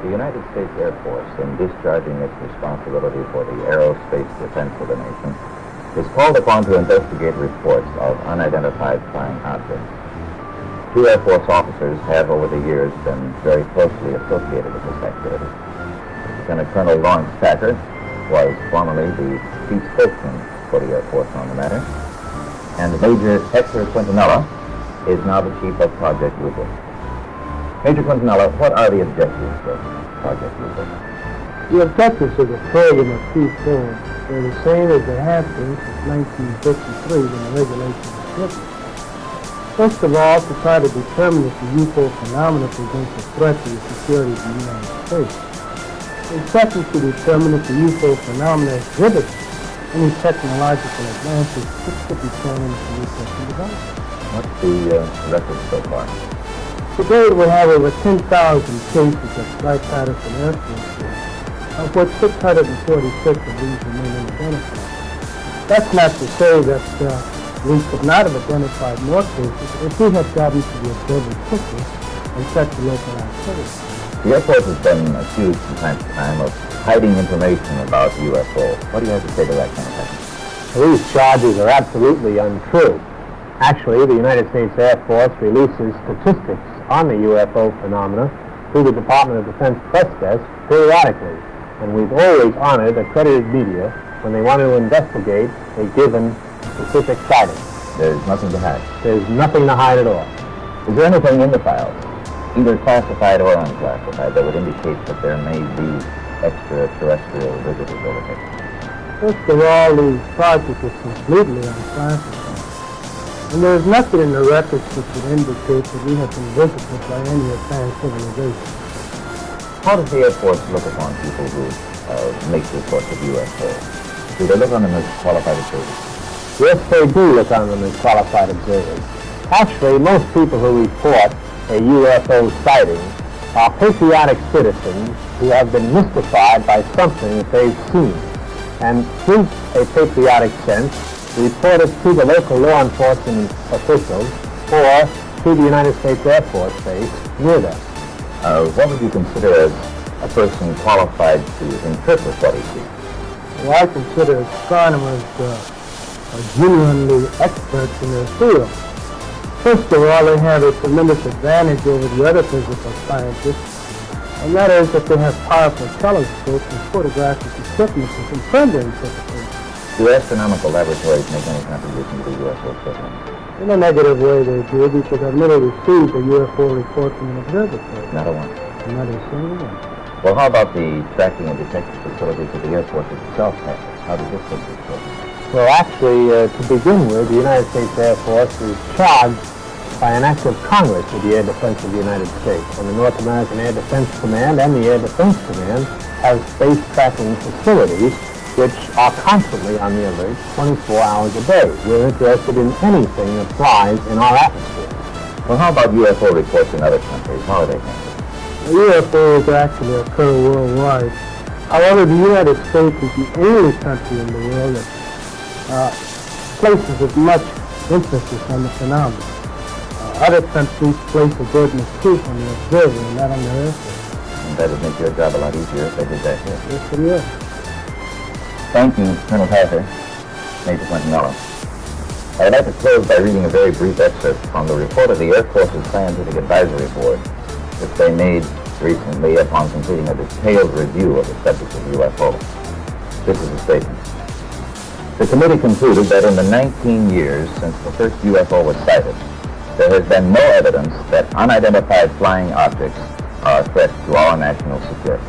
The United States Air Force, in discharging its responsibility for the aerospace defense of the nation, is called upon to investigate reports of unidentified flying objects. Two Air Force officers have over the years been very closely associated with this activity. Lieutenant Colonel Lawrence Packer was formerly the chief spokesman for the Air Force on the matter, and Major Hector Quintanilla is now the chief of Project UFO. Major Quintanilla, what are the objectives of Project UFO? The objectives of the program are twofold. They're the same as they have been since 1953 when the regulations were written. First of all, to try to determine if the UFO phenomena presents a threat to the security of the United States. And second, to determine if the UFO phenomena exhibits any technological advances which could be thrown into research and development. What's the record so far? Today we have over 10,000 cases of flight Patterson Air Force Base, of which 646 of these remain unidentified. That's not to say that we could not have identified more cases if we had gotten to the observer quickly and such a local activity. The Air Force has been accused from time to time of hiding information about UFO. What do you have to say to that kind of thing? These charges are absolutely untrue. Actually, the United States Air Force releases statistics on the UFO phenomena through the Department of Defense press desk periodically, and we've always honored accredited media when they want to investigate a given specific sighting. There's nothing to hide. There's nothing to hide at all. Is there anything in the files, either classified or unclassified, that would indicate that there may be extraterrestrial visitors over here? First of all, the project is completely unclassified. And there is nothing in the records which would indicate that we have been visited by any advanced civilization. How does the Air Force look upon people who make reports of UFO? Do they look on them as qualified observers? Yes, they do look on them as qualified observers. Actually, most people who report a UFO sighting are patriotic citizens who have been mystified by something that they've seen, and through a patriotic sense, report it to the local law enforcement officials or to the United States Air Force Base near them. What would you consider as a person qualified to interpret what he sees? Well, I consider astronomers genuinely experts in their field. First of all, they have a tremendous advantage over the other physical scientists, and that is that they have powerful telescopes and photographic equipment to confirm their interpretation. Do astronomical laboratories make any contribution to the UFO sighting? In a negative way they do, because I've never received a UFO report from an observatory. Not a one. Not a single one. Well, how about the tracking and detection facilities that the Air Force itself has? How does this look at this? Well, actually, to begin with, the United States Air Force is charged by an act of Congress with the air defense of the United States. And the North American Air Defense Command and the Air Defense Command have space tracking facilities which are constantly on the alert 24 hours a day. We're interested in anything that flies in our atmosphere. Well, how about UFO reports in other countries? How are they handled? UFOs actually occur worldwide. However, the United States is the only country in the world that places as much emphasis on the phenomenon. Other countries place a burden of proof on the observer and not on the Air Force. And that would make your job a lot easier if they did that here. Yes, it is. Thank you, Colonel Packer, Major Quintanilla. I would like to close by reading a very brief excerpt from the report of the Air Force's Scientific Advisory Board, which they made recently upon completing a detailed review of the subject of UFO. This is a statement. The committee concluded that in the 19 years since the first UFO was sighted, there has been no evidence that unidentified flying objects are a threat to our national security.